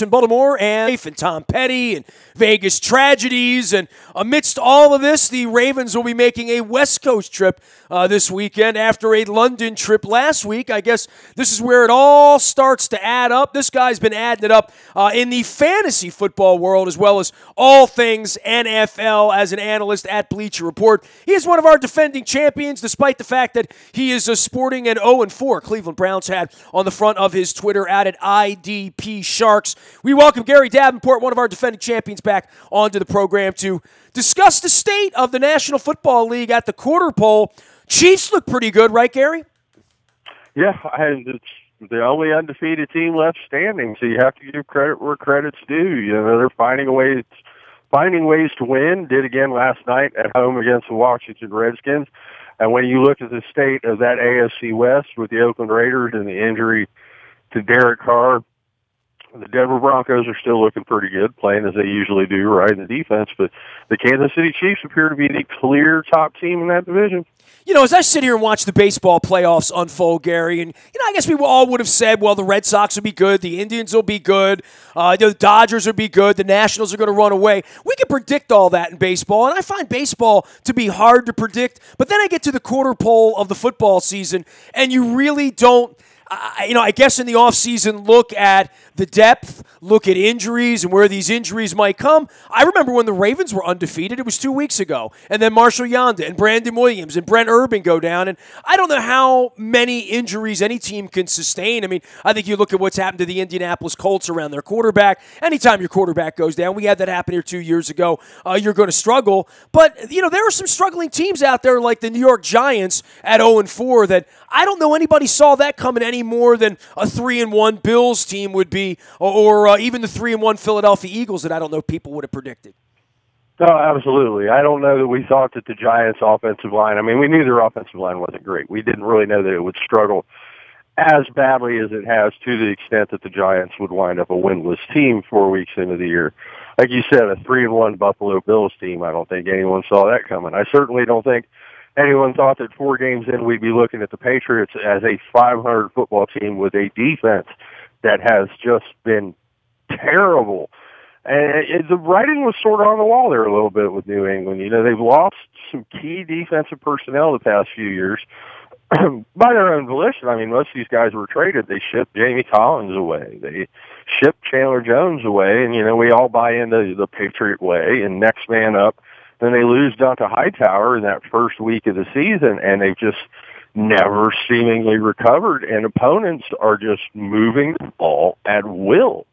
in Baltimore and Tom Petty and Vegas tragedies. And amidst all of this, the Ravens will be making a West Coast trip this weekend after a London trip last week. I guess this is where it all starts to add up. This guy's been adding it up in the fantasy football world as well as all things NFL as an analyst at Bleacher Report. He is one of our defending champions despite the fact that he is sporting an 0-4 Cleveland Browns hat on the front of his Twitter at IDP Sharks. We welcome Gary Davenport, one of our defending champions, back onto the program to discuss the state of the National Football League at the quarter pole. Chiefs look pretty good, right, Gary? Yeah, and it's the only undefeated team left standing, so you have to give credit where credit's due. You know, they're finding ways to win. Did again last night at home against the Washington Redskins. And when you look at the state of that AFC West with the Oakland Raiders and the injury to Derek Carr, the Denver Broncos are still looking pretty good, playing as they usually do, right, in the defense. But the Kansas City Chiefs appear to be the clear top team in that division. You know, as I sit here and watch the baseball playoffs unfold, Gary, and, I guess we all would have said, well, the Red Sox will be good, the Indians will be good, the Dodgers will be good, the Nationals are going to run away. We can predict all that in baseball, and I find baseball to be hard to predict. But then I get to the quarter pole of the football season, and you really don't, I guess in the offseason, look at the depth, look at injuries and where these injuries might come. I remember when the Ravens were undefeated, it was 2 weeks ago, and then Marshall Yanda and Brandon Williams and Brent Urban go down, and I don't know how many injuries any team can sustain. I mean, I think you look at what's happened to the Indianapolis Colts around their quarterback. Anytime your quarterback goes down, we had that happen here 2 years ago, you're going to struggle. But, there are some struggling teams out there like the New York Giants at 0-4 that I don't know anybody saw that coming any more than a 3-1 Bills team would be, or even the 3-1 Philadelphia Eagles that I don't know people would have predicted. No, absolutely. I don't know that we thought that the Giants' offensive line, I mean, we knew their offensive line wasn't great. We didn't really know that it would struggle as badly as it has, to the extent that the Giants would wind up a winless team 4 weeks into the year. Like you said, a 3-1 Buffalo Bills team, I don't think anyone saw that coming. I certainly don't think anyone thought that 4 games in we'd be looking at the Patriots as a 500 football team with a defense that has just been terrible. And the writing was sort of on the wall there a little bit with New England. They've lost some key defensive personnel the past few years by their own volition. I mean, most of these guys were traded. They shipped Jamie Collins away. They shipped Chandler Jones away. And, we all buy into the Patriot way and next man up. Then they lose Donta Hightower in that first week of the season, and they've just never seemingly recovered, and opponents are just moving the ball at will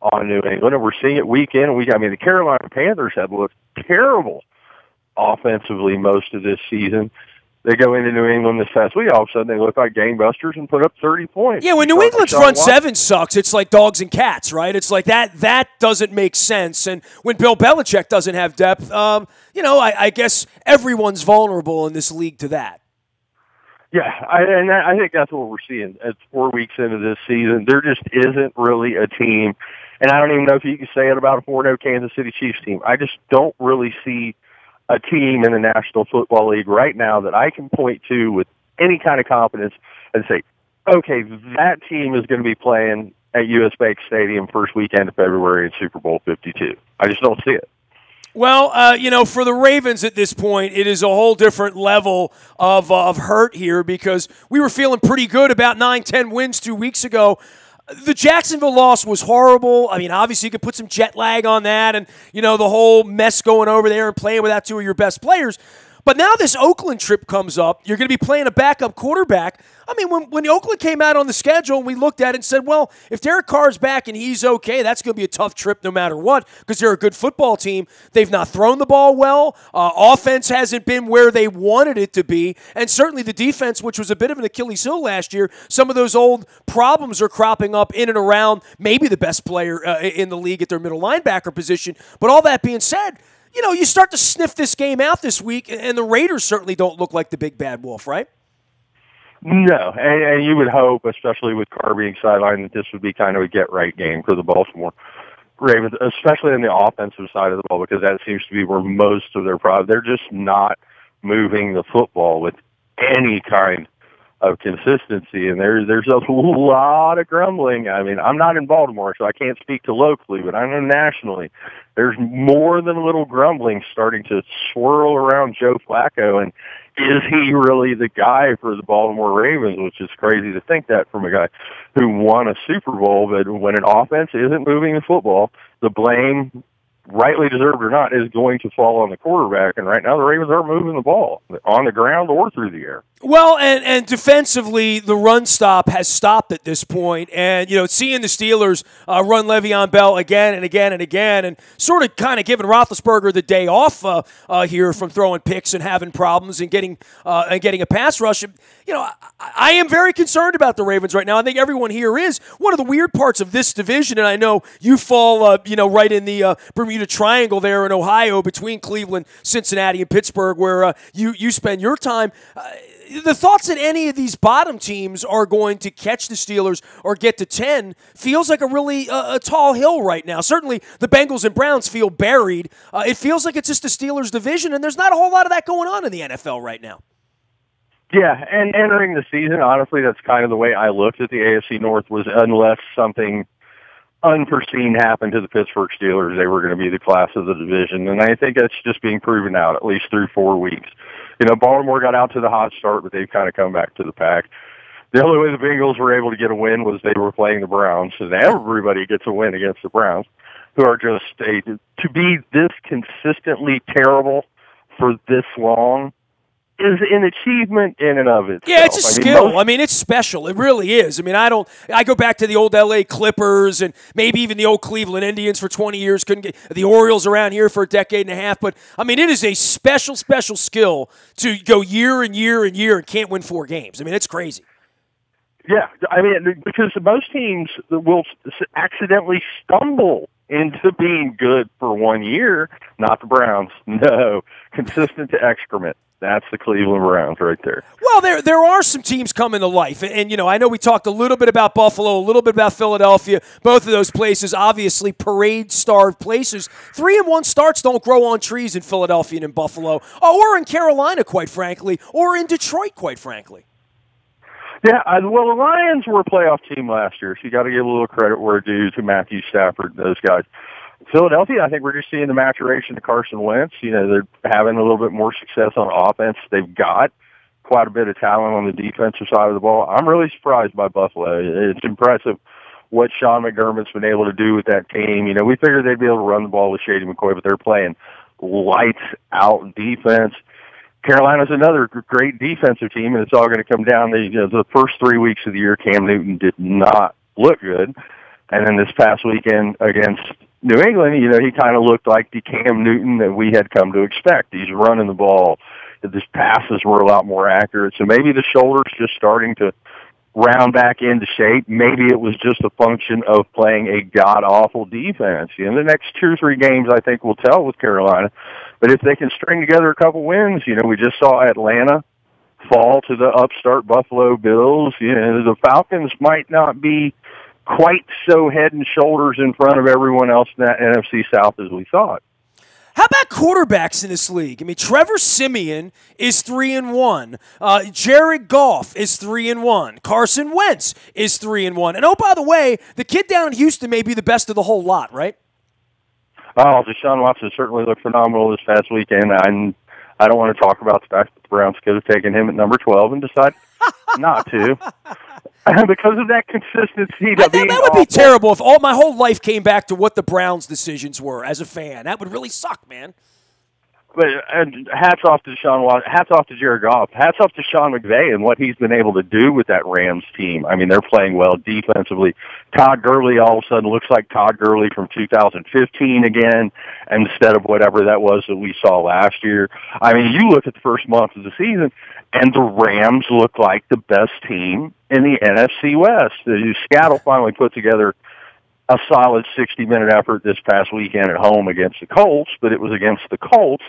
on New England, and we're seeing it week in and week out. I mean, the Carolina Panthers have looked terrible offensively most of this season. They go into New England this past week, all of a sudden they look like gangbusters and put up 30 points. Yeah, when New England's front seven sucks, it's like dogs and cats, right? It's like that doesn't make sense. And when Bill Belichick doesn't have depth, I guess everyone's vulnerable in this league to that. Yeah, I think that's what we're seeing. It's 4 weeks into this season. There just isn't really a team, and I don't even know if you can say it about a 4-0 Kansas City Chiefs team. I just don't really see a team in the National Football League right now that I can point to with any kind of confidence and say, okay, that team is going to be playing at US Bank Stadium first weekend of February in Super Bowl 52. I just don't see it. Well, for the Ravens at this point, it is a whole different level of hurt here because we were feeling pretty good about 9-10 wins 2 weeks ago. The Jacksonville loss was horrible. I mean, obviously you could put some jet lag on that and, the whole mess going over there and playing without 2 of your best players. But now this Oakland trip comes up. You're going to be playing a backup quarterback. I mean, when Oakland came out on the schedule, we looked at it and said, well, if Derek Carr's back and he's okay, that's going to be a tough trip no matter what because they're a good football team. They've not thrown the ball well. Offense hasn't been where they wanted it to be. And certainly the defense, which was a bit of an Achilles heel last year, some of those old problems are cropping up in and around maybe the best player in the league at their middle linebacker position. But all that being said, you start to sniff this game out this week, and the Raiders certainly don't look like the big bad wolf, right? No, and you would hope, especially with Carr being sidelined, that this would be kind of a get-right game for the Baltimore Ravens, especially on the offensive side of the ball, because that seems to be where most of their problems. They're just not moving the football with any kind of consistency, and there's a lot of grumbling. I mean, I'm not in Baltimore, so I can't speak to locally, but I know nationally there's more than a little grumbling starting to swirl around Joe Flacco, and is he really the guy for the Baltimore Ravens, which is crazy to think that from a guy who won a Super Bowl. But when an offense isn't moving the football, the blame, rightly deserved or not, is going to fall on the quarterback. And right now the Ravens are moving the ball on the ground or through the air. Well, and defensively, the run stop has stopped at this point. And, seeing the Steelers run Le'Veon Bell again and again and again, and sort of kind of giving Roethlisberger the day off here from throwing picks and having problems and getting a pass rush. I am very concerned about the Ravens right now. I think everyone here is. One of the weird parts of this division, and I know you fall, right in the Bermuda Triangle there in Ohio between Cleveland, Cincinnati, and Pittsburgh, where you spend your time. The thoughts that any of these bottom teams are going to catch the Steelers or get to 10 feels like a really a tall hill right now. Certainly the Bengals and Browns feel buried. It feels like it's just the Steelers division, and there's not a whole lot of that going on in the NFL right now. Yeah, and entering the season, honestly, that's kind of the way I looked at the AFC North, was unless something unforeseen happened to the Pittsburgh Steelers, they were going to be the class of the division. And I think that's just being proven out, at least through 4 weeks. Baltimore got out to the hot start, but they've kind of come back to the pack. The only way the Bengals were able to get a win was they were playing the Browns, and everybody gets a win against the Browns, who are just to be this consistently terrible for this long is an achievement in and of itself. Yeah, it's a skill. It's special. It really is. I go back to the old L.A. Clippers and maybe even the old Cleveland Indians for 20 years. Couldn't get the Orioles around here for a decade and a half. But, it is a special, special skill to go year and year and year and can't win 4 games. It's crazy. Yeah, because most teams will accidentally stumble into being good for 1 year. Not the Browns. No. Consistent to excrement. That's the Cleveland Browns right there. Well, there are some teams coming to life. And, I know we talked a little bit about Buffalo, a little bit about Philadelphia. Both of those places, obviously, parade-starved places. 3-1 starts don't grow on trees in Philadelphia and in Buffalo, or in Carolina, quite frankly, or in Detroit, quite frankly. Yeah, well, the Lions were a playoff team last year, so you got to give a little credit where it's due to Matthew Stafford and those guys. Philadelphia, I think we're just seeing the maturation of Carson Wentz. They're having a little bit more success on offense. They've got quite a bit of talent on the defensive side of the ball. I'm really surprised by Buffalo. It's impressive what Sean McDermott's been able to do with that team. We figured they'd be able to run the ball with Shady McCoy, but they're playing lights-out defense. Carolina's another great defensive team, and it's all going to come down to the first 3 weeks of the year. Cam Newton did not look good, and then this past weekend against New England, he kind of looked like the Cam Newton that we had come to expect. He's running the ball. His passes were a lot more accurate. So maybe the shoulder's just starting to round back into shape. Maybe it was just a function of playing a god-awful defense. The next 2 or 3 games, I think, will tell with Carolina. But if they can string together a couple wins, we just saw Atlanta fall to the upstart Buffalo Bills. The Falcons might not be quite so head and shoulders in front of everyone else in that NFC South as we thought. How about quarterbacks in this league? Trevor Siemian is 3-1. Jared Goff is 3-1. Carson Wentz is 3-1. And oh, by the way, the kid down in Houston may be the best of the whole lot, right? Oh, Deshaun Watson certainly looked phenomenal this past weekend. I don't want to talk about the fact that the Browns could have taken him at number 12 and decided not to. Because of that consistency. That would be terrible if my whole life came back to what the Browns' decisions were as a fan. That would really suck, man. But hats off to Deshaun Watson, hats off to Jared Goff, hats off to Sean McVay and what he's been able to do with that Rams team. They're playing well defensively. Todd Gurley all of a sudden looks like Todd Gurley from 2015 again, instead of whatever that was that we saw last year. You look at the first month of the season, and the Rams look like the best team in the NFC West. Seattle finally put together a solid 60-minute effort this past weekend at home against the Colts, but it was against the Colts,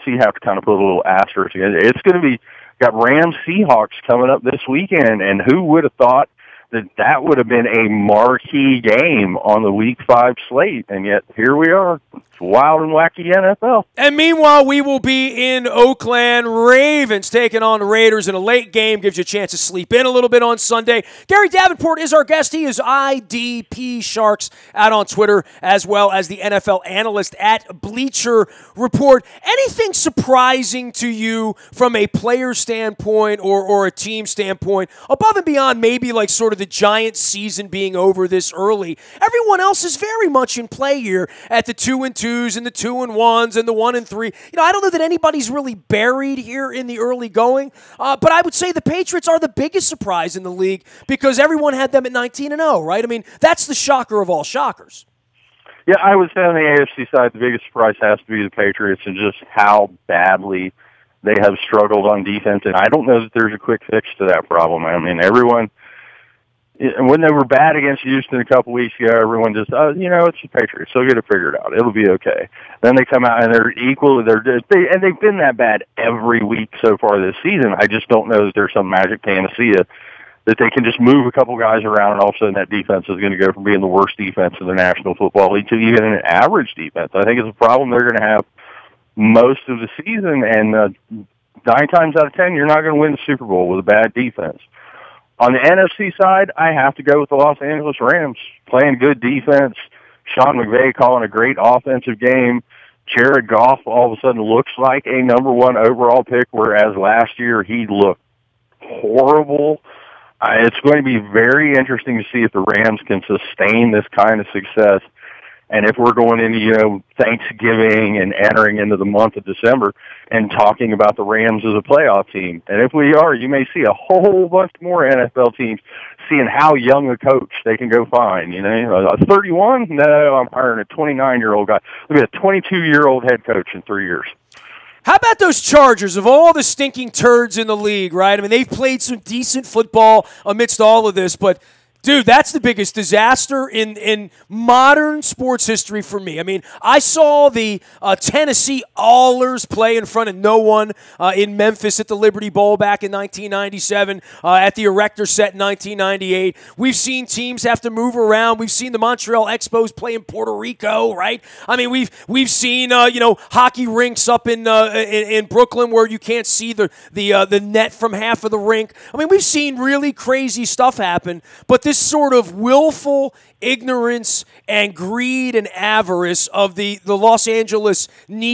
so you have to kind of put a little asterisk in it. It's going to be got Rams Seahawks coming up this weekend, and who would have thought that would have been a marquee game on the Week 5 slate, and yet here we are. wild and wacky NFL. And meanwhile, we will be in Oakland. Ravens taking on the Raiders in a late game. Gives you a chance to sleep in a little bit on Sunday. Gary Davenport is our guest. He is IDP Sharks out on Twitter, as well as the NFL analyst at Bleacher Report. Anything surprising to you from a player standpoint or a team standpoint, above and beyond maybe like sort of the Giants season being over this early? Everyone else is very much in play here at the 2-2s and the 2-1s and the 1-3. I don't know that anybody's really buried here in the early going, but I would say the Patriots are the biggest surprise in the league because everyone had them at 19-0, right? I mean, that's the shocker of all shockers. Yeah, I would say on the AFC side, the biggest surprise has to be the Patriots and just how badly they have struggled on defense. And I don't know that there's a quick fix to that problem. I mean, everyone, when they were bad against Houston a couple weeks ago, everyone just, it's the Patriots. They'll get it figured out. It'll be okay. Then they come out and they're equal. And they've been that bad every week so far this season. I just don't know that there's some magic panacea that they can just move a couple guys around and all of a sudden that defense is going to go from being the worst defense in the National Football League to even an average defense. I think it's a problem they're going to have most of the season, and 9 times out of 10, you're not going to win the Super Bowl with a bad defense. On the NFC side, I have to go with the Los Angeles Rams, playing good defense, Sean McVay calling a great offensive game. Jared Goff all of a sudden looks like a number 1 overall pick, whereas last year he looked horrible. It's going to be very interesting to see if the Rams can sustain this kind of success. And if we're going into, Thanksgiving and entering into the month of December and talking about the Rams as a playoff team. And if we are, you may see a whole bunch more NFL teams seeing how young a coach they can go find. A 31? No, I'm hiring a 29-year-old guy. Look at a 22-year-old head coach in 3 years. How about those Chargers, of all the stinking turds in the league, right? I mean, they've played some decent football amidst all of this, but dude, that's the biggest disaster in modern sports history for me. I mean, I saw the Tennessee Allers play in front of no one in Memphis at the Liberty Bowl back in 1997, at the Erector Set in 1998. We've seen teams have to move around. We've seen the Montreal Expos play in Puerto Rico, right? I mean, we've seen hockey rinks up in Brooklyn where you can't see the net from half of the rink. I mean, we've seen really crazy stuff happen, but this sort of willful ignorance and greed and avarice of the Los Angeles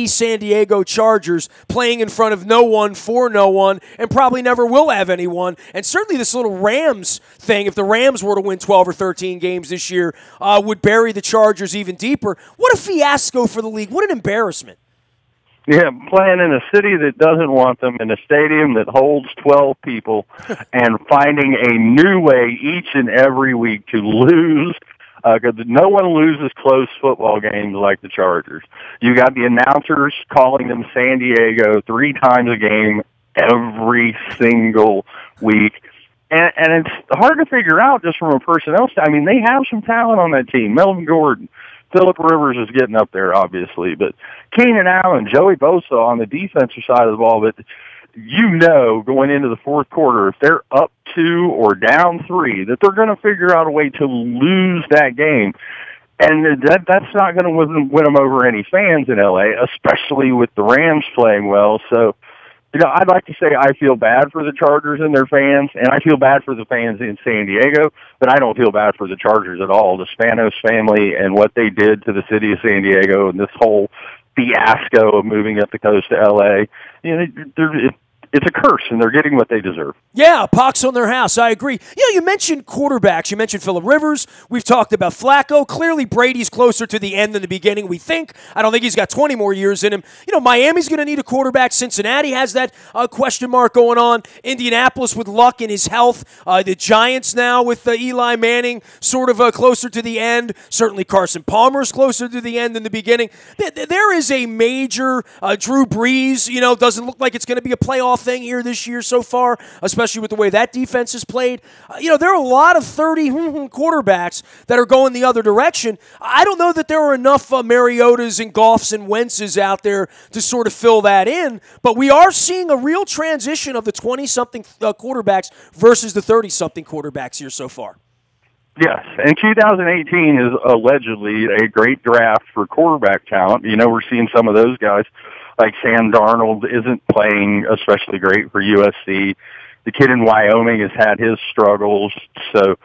San Diego Chargers playing in front of no one for no one and probably never will have anyone. And certainly this little Rams thing, if the Rams were to win 12 or 13 games this year, would bury the Chargers even deeper. What a fiasco for the league. What an embarrassment. Yeah, playing in a city that doesn't want them, in a stadium that holds 12 people, and finding a new way each and every week to lose, because no one loses close football games like the Chargers. You got the announcers calling them San Diego 3 times a game every single week. And it's hard to figure out just from a personnel standpoint. I mean, they have some talent on that team. Melvin Gordon, Phillip Rivers is getting up there, obviously, but Keenan Allen, Joey Bosa on the defensive side of the ball. But going into the fourth quarter, if they're up 2 or down 3, that they're going to figure out a way to lose that game. And that's not going to win them over any fans in L.A., especially with the Rams playing well. So, I'd like to say I feel bad for the Chargers and their fans, and I feel bad for the fans in San Diego, but I don't feel bad for the Chargers at all. The Spanos family and what they did to the city of San Diego and this whole fiasco of moving up the coast to L.A., it's a curse, and they're getting what they deserve. Yeah, a pox on their house. I agree. You mentioned quarterbacks. You mentioned Phillip Rivers. We've talked about Flacco. Clearly, Brady's closer to the end than the beginning, we think. I don't think he's got 20 more years in him. Miami's going to need a quarterback. Cincinnati has that question mark going on. Indianapolis with Luck in his health. The Giants now with Eli Manning sort of closer to the end. Certainly Carson Palmer's closer to the end than the beginning. There is a major Drew Brees, doesn't look like it's going to be a playoff thing here this year so far, especially with the way that defense is played. There are a lot of 30 quarterbacks that are going the other direction. I don't know that there are enough Mariotas and Goffs and Wentzes out there to sort of fill that in, but we are seeing a real transition of the 20-something quarterbacks versus the 30-something quarterbacks here so far. Yes, and 2018 is allegedly a great draft for quarterback talent. You know, we're seeing some of those guys, like Sam Darnold isn't playing especially great for USC. The kid in Wyoming has had his struggles, so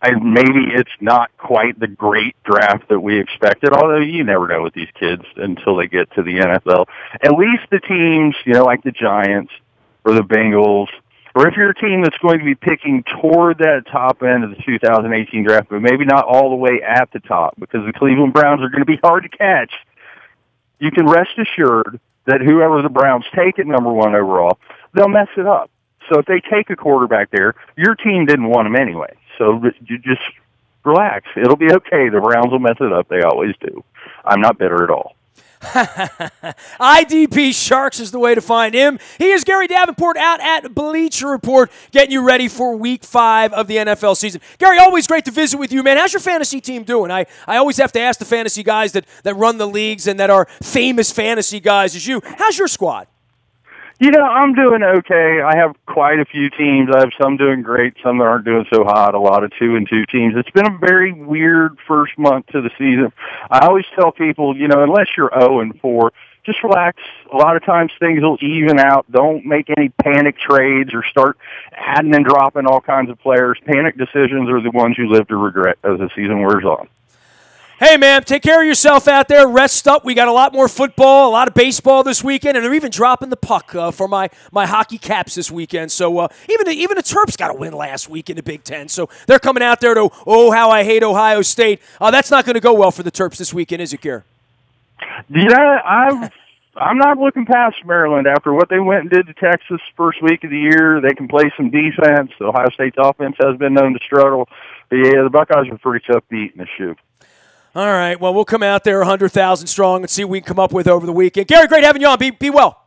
maybe it's not quite the great draft that we expected, although you never know with these kids until they get to the NFL. At least the teams, you know, like the Giants or the Bengals, or if you're a team that's going to be picking toward that top end of the 2018 draft, but maybe not all the way at the top, because the Cleveland Browns are going to be hard to catch, you can rest assured that whoever the Browns take at number 1 overall, they'll mess it up. So if they take a quarterback there, your team didn't want him anyway. So you just relax. It'll be okay. The Browns will mess it up. They always do. I'm not bitter at all. IDP Sharks is the way to find him. He is Gary Davenport out at Bleacher Report, getting you ready for Week 5 of the NFL season. Gary, always great to visit with you, man. How's your fantasy team doing? I always have to ask the fantasy guys that run the leagues and that are famous fantasy guys as you. How's your squad? You know, I'm doing okay. I have quite a few teams. I have some doing great, some that aren't doing so hot, a lot of 2-2 teams. It's been a very weird first month to the season. I always tell people, you know, unless you're 0-4, just relax. A lot of times things will even out. Don't make any panic trades or start adding and dropping all kinds of players. Panic decisions are the ones you live to regret as the season wears on. Hey, man, take care of yourself out there. Rest up. We got a lot more football, a lot of baseball this weekend, and they're even dropping the puck for my hockey caps this weekend. So even the Terps got a win last week in the Big Ten. So they're coming out there to, oh, how I hate Ohio State. That's not going to go well for the Terps this weekend, is it, Gare? Yeah, I'm not looking past Maryland. After what they went and did to Texas first week of the year, they can play some defense. Ohio State's offense has been known to struggle. But yeah, the Buckeyes are pretty tough beat in the shoe. All right, well, we'll come out there 100,000 strong and see what we can come up with over the weekend. Gary, great having you on. Be well.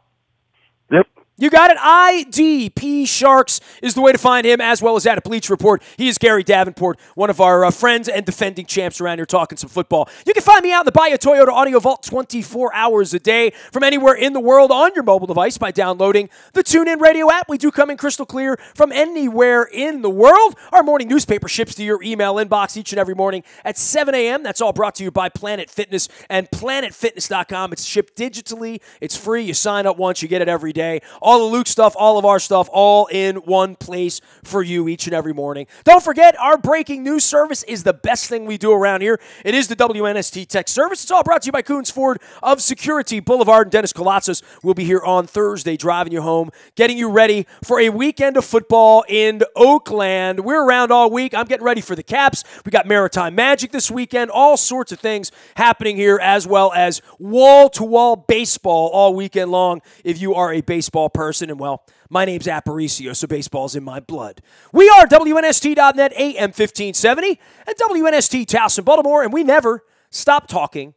Yep. You got it. IDP Sharks is the way to find him, as well as at Bleacher Report. He is Gary Davenport, one of our friends and defending champs around here talking some football. You can find me out in the Bayou Toyota Audio Vault 24 hours a day from anywhere in the world on your mobile device by downloading the TuneIn Radio app. We do come in crystal clear from anywhere in the world. Our morning newspaper ships to your email inbox each and every morning at 7 a.m. That's all brought to you by Planet Fitness and PlanetFitness.com. It's shipped digitally. It's free. You sign up once. You get it every day. All the Luke stuff, all of our stuff, all in one place for you each and every morning. Don't forget, our breaking news service is the best thing we do around here. It is the WNST Tech Service. It's all brought to you by Coons Ford of Security Boulevard. And Dennis Colatzos will be here on Thursday driving you home, getting you ready for a weekend of football in Oakland. We're around all week. I'm getting ready for the Caps. We got Maritime Magic this weekend. All sorts of things happening here, as well as wall-to-wall baseball all weekend long if you are a baseball person. And, well, my name's Aparicio, so baseball's in my blood. We are WNST.net, AM 1570, and WNST Towson, Baltimore, and we never stop talking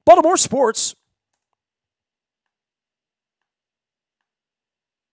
Baltimore sports.